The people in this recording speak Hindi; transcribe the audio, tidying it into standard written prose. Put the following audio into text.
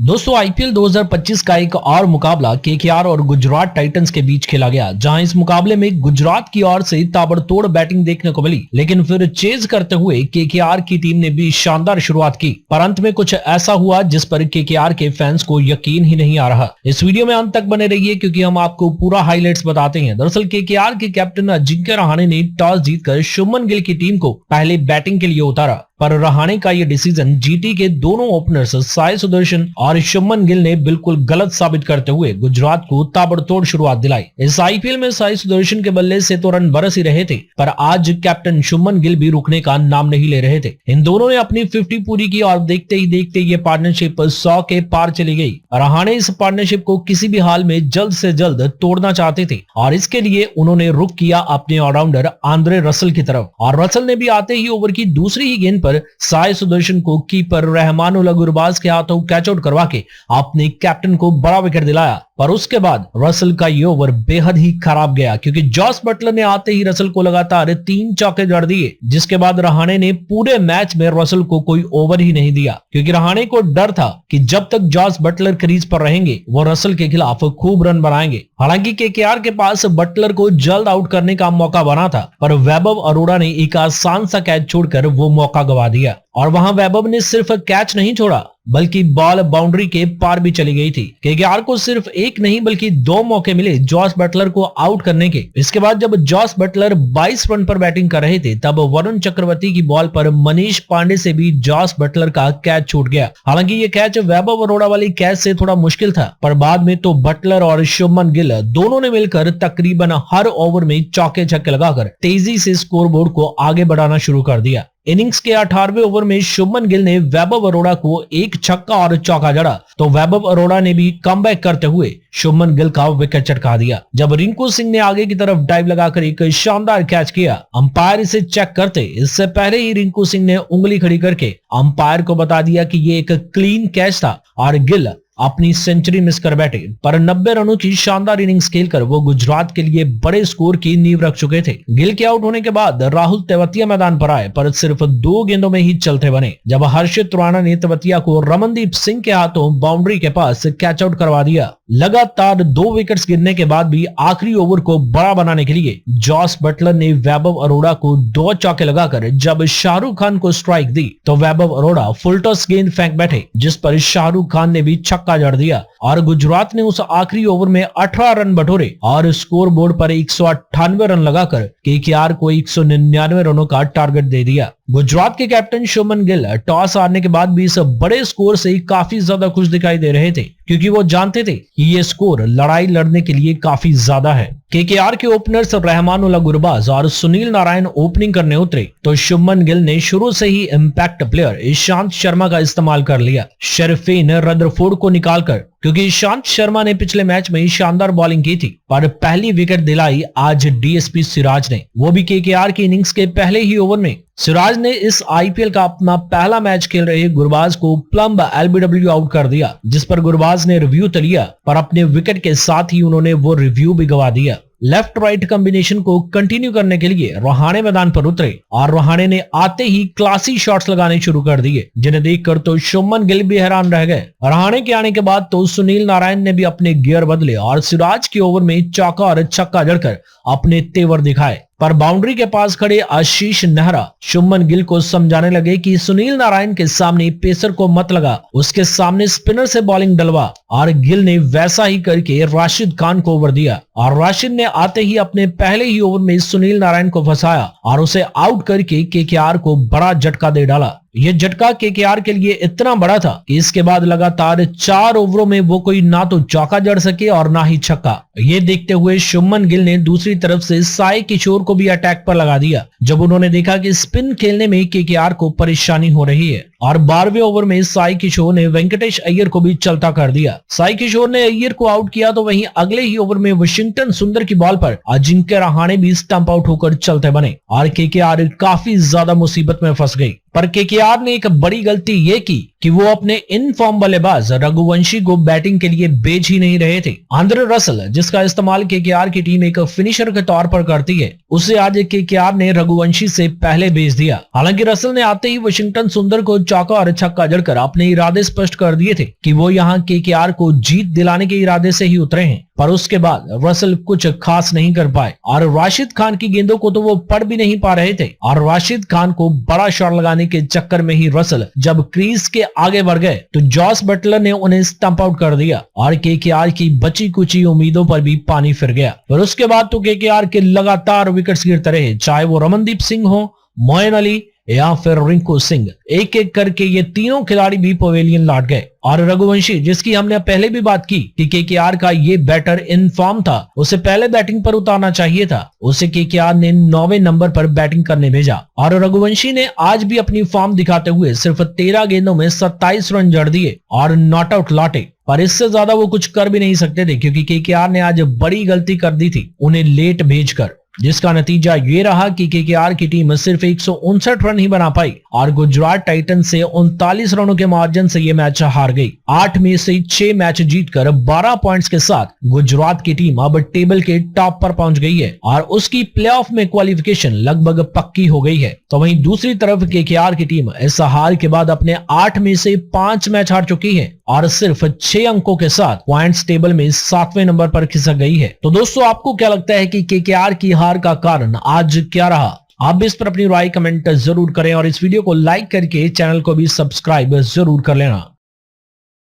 दोस्तों आईपीएल 2025 का एक और मुकाबला केकेआर और गुजरात टाइटंस के बीच खेला गया, जहां इस मुकाबले में गुजरात की ओर से ताबड़तोड़ बैटिंग देखने को मिली, लेकिन फिर चेज करते हुए केकेआर की टीम ने भी शानदार शुरुआत की। पर अंत में कुछ ऐसा हुआ जिस पर केकेआर के फैंस को यकीन ही नहीं आ रहा। इस वीडियो में अंत तक बने रहिए क्योंकि हम आपको पूरा हाईलाइट्स बताते हैं। दरअसल केकेआर के कैप्टन अजिंक्य रहाणे ने टॉस जीतकर शुभमन गिल की टीम को पहले बैटिंग के लिए उतारा, पर रहाणे का ये डिसीजन जीटी के दोनों ओपनर्स साई सुदर्शन और शुभमन गिल ने बिल्कुल गलत साबित करते हुए गुजरात को ताबड़तोड़ शुरुआत दिलाई। इस आईपीएल में साई सुदर्शन के बल्ले से तो रन बरस ही रहे थे, पर आज कैप्टन शुभमन गिल भी रुकने का नाम नहीं ले रहे थे। इन दोनों ने अपनी 50 पूरी की और देखते ही देखते ये पार्टनरशिप 100 के पार चली गई। रहाणे इस पार्टनरशिप को किसी भी हाल में जल्द से जल्द तोड़ना चाहते थे और इसके लिए उन्होंने रुख किया अपने ऑलराउंडर आंद्रे रसल की तरफ, और रसल ने भी आते ही ओवर की दूसरी ही गेंद पर साई सुदर्शन को कीपर रहमानुल्लाह गुरबाज के हाथों कैच आउट करवा के अपने कैप्टन को बड़ा विकेट दिलाया। पर उसके बाद रसल का ये ओवर बेहद ही खराब गया क्योंकि जॉस बटलर ने आते ही रसल को लगातार 3 चौके जड़ दिए, जिसके बाद रहाणे ने पूरे मैच में रसल को कोई ओवर ही नहीं दिया क्योंकि रहाणे को डर था कि जब तक जॉस बटलर क्रीज पर रहेंगे वो रसल के खिलाफ खूब रन बनाएंगे। हालांकि केकेआर के पास बटलर को जल्द आउट करने का मौका बना था, पर वैभव अरोड़ा ने एक आसान सा कैच छोड़कर वो मौका गवा दिया, और वहां वैभव ने सिर्फ कैच नहीं छोड़ा बल्कि बॉल बाउंड्री के पार भी चली गई थी। केकेआर को सिर्फ एक नहीं बल्कि 2 मौके मिले जॉस बटलर को आउट करने के। इसके बाद जब जॉस बटलर 22 रन पर बैटिंग कर रहे थे तब वरुण चक्रवर्ती की बॉल पर मनीष पांडे से भी जॉस बटलर का कैच छूट गया। हालांकि ये कैच वैभव अरोड़ा वाली कैच से थोड़ा मुश्किल था, पर बाद में तो बटलर और शुभमन गिल दोनों ने मिलकर तकरीबन हर ओवर में चौके छक्के लगाकर तेजी से स्कोरबोर्ड को आगे बढ़ाना शुरू कर दिया। इनिंग्स के 18वें ओवर में शुभमन गिल ने वैभव अरोड़ा को एक छक्का और चौका जड़ा, तो वैभव अरोड़ा ने भी कमबैक करते हुए शुभमन गिल का विकेट चटका दिया। जब रिंकू सिंह ने आगे की तरफ डाइव लगाकर एक शानदार कैच किया, अंपायर इसे चेक करते इससे पहले ही रिंकू सिंह ने उंगली खड़ी करके अंपायर को बता दिया कि ये एक क्लीन कैच था और गिल अपनी सेंचुरी मिस कर बैठे। पर 90 रनों की शानदार इनिंग्स खेलकर वो गुजरात के लिए बड़े स्कोर की नींव रख चुके थे। गिल के आउट होने के बाद राहुल तेवतिया मैदान पर आए, पर सिर्फ 2 गेंदों में ही चलते बने जब हर्षित राणा ने तेवतिया को रमनदीप सिंह के हाथों बाउंड्री के पास कैच आउट करवा दिया। लगातार 2 विकेट्स गिरने के बाद भी आखिरी ओवर को बड़ा बनाने के लिए जॉस बटलर ने वैभव अरोड़ा को 2 चौके लगाकर जब शाहरुख खान को स्ट्राइक दी तो वैभव अरोड़ा फुल टॉस गेंद फेंक बैठे, जिस पर शाहरुख खान ने भी छक्का जड़ दिया और गुजरात ने उस आखिरी ओवर में 18 रन बटोरे और स्कोर बोर्ड पर 198 रन लगाकर केकेआर को 199 रनों का टारगेट दे दिया। गुजरात के कैप्टन शुभमन गिल टॉस हारने के बाद भी इस बड़े स्कोर से काफी ज्यादा खुश दिखाई दे रहे थे क्योंकि वो जानते थे कि ये स्कोर लड़ाई लड़ने के लिए काफी ज्यादा है। केकेआर के ओपनर्स रहमानुल्लाह गुरबाज और सुनील नारायण ओपनिंग करने उतरे तो शुभमन गिल ने शुरू से ही इम्पैक्ट प्लेयर ईशांत शर्मा का इस्तेमाल कर लिया, शरफीन रदरफोर्ड को निकालकर, क्योंकि ईशांत शर्मा ने पिछले मैच में शानदार बॉलिंग की थी, पर पहली विकेट दिलाई आज डीएसपी सिराज ने, वो भी केकेआर की इनिंग्स के पहले ही ओवर में। सिराज ने इस आईपीएल का अपना पहला मैच खेल रहे गुरबाज को प्लम्ब एलबीडब्ल्यू आउट कर दिया, जिस पर गुरबाज ने रिव्यू तो लिया पर अपने विकेट के साथ ही उन्होंने वो रिव्यू भी गवा दिया। लेफ्ट राइट कॉम्बिनेशन को कंटिन्यू करने के लिए रहाणे मैदान पर उतरे और रहाणे ने आते ही क्लासी शॉट्स लगाने शुरू कर दिए, जिन्हें देखकर तो शुभमन गिल भी हैरान रह गए। रहाणे के आने के बाद तो सुनील नारायण ने भी अपने गियर बदले और सिराज के ओवर में चौका और छक्का जड़कर अपने तेवर दिखाए, पर बाउंड्री के पास खड़े आशीष नेहरा शुभमन गिल को समझाने लगे कि सुनील नारायण के सामने पेसर को मत लगा, उसके सामने स्पिनर से बॉलिंग डलवा, और गिल ने वैसा ही करके राशिद खान को ओवर दिया और राशिद ने आते ही अपने पहले ही ओवर में सुनील नारायण को फंसाया और उसे आउट करके केकेआर को बड़ा झटका दे डाला। ये झटका केकेआर के लिए इतना बड़ा था कि इसके बाद लगातार 4 ओवरों में वो कोई ना तो चौका जड़ सके और ना ही छक्का। ये देखते हुए शुभमन गिल ने दूसरी तरफ से साई किशोर को भी अटैक पर लगा दिया जब उन्होंने देखा कि स्पिन खेलने में केकेआर को परेशानी हो रही है, और 12वें ओवर में साई किशोर ने वेंकटेश अय्यर को भी चलता कर दिया। साई किशोर ने अय्यर को आउट किया तो वहीं अगले ही ओवर में वाशिंगटन सुंदर की बॉल पर अजिंक्य रहाणे भी स्टंप आउट होकर चलते बने और केकेआर काफी ज्यादा मुसीबत में फंस गई। पर केकेआर ने एक बड़ी गलती ये की कि वो अपने इन फॉर्म बल्लेबाज रघुवंशी को बैटिंग के लिए भेज ही नहीं रहे थे। आंद्रे रसल, जिसका इस्तेमाल केकेआर की टीम एक फिनिशर के तौर पर करती है, उसे आज केकेआर ने रघुवंशी से पहले भेज दिया। हालांकि रसल ने आते ही वॉशिंगटन सुंदर को चौका और छक्का जड़कर अपने इरादे स्पष्ट कर दिए थे कि वो यहाँ केकेआर को जीत दिलाने के इरादे से ही उतरे हैं। पर उसके बाद रसल कुछ खास नहीं कर पाए और राशिद खान की गेंदों को तो वो पढ़ भी नहीं पा रहे थे। और राशिद खान को बड़ा शॉट लगाने के चक्कर में ही रसल जब क्रीज के आगे बढ़ गए तो जॉस बटलर ने उन्हें स्टंप आउट कर दिया और केकेआर की बची कुची उम्मीदों पर भी पानी फिर गया। और उसके बाद तो केकेआर के लगातार विकेट्स गिरते रहे, चाहे वो रमनदीप सिंह हो, मोइन अली या फिर रिंकू सिंह। एक एक करके ये तीनों खिलाड़ी भी पवेलियन लौट गए। और रघुवंशी, जिसकी हमने पहले भी बात की कि केकेआर का ये बैटर इन फॉर्म था, उसे पहले बैटिंग पर उतारना चाहिए था, उसे केकेआर ने 9वें नंबर पर बैटिंग करने भेजा। और रघुवंशी ने आज भी अपनी फॉर्म दिखाते हुए सिर्फ 13 गेंदों में 27 रन जड़ दिए और नॉट आउट लौटे। पर इससे ज्यादा वो कुछ कर भी नहीं सकते थे, क्योंकि केकेआर ने आज बड़ी गलती कर दी थी उन्हें लेट भेजकर, जिसका नतीजा ये रहा कि केकेआर की टीम सिर्फ 159 रन ही बना पाई और गुजरात टाइटंस से 39 रनों के मार्जिन से ये मैच हार गई। 8 में से 6 मैच जीतकर 12 पॉइंट्स के साथ गुजरात की टीम अब टेबल के टॉप पर पहुंच गई है और उसकी प्लेऑफ में क्वालिफिकेशन लगभग पक्की हो गई है। तो वहीं दूसरी तरफ केकेआर की टीम इस हार के बाद अपने 8 में से 5 मैच हार चुकी है और सिर्फ 6 अंकों के साथ पॉइंट्स टेबल में 7वें नंबर पर खिसक गई है। तो दोस्तों, आपको क्या लगता है कि केकेआर की हार का कारण आज क्या रहा? आप भी इस पर अपनी राय कमेंट जरूर करें और इस वीडियो को लाइक करके चैनल को भी सब्सक्राइब जरूर कर लेना।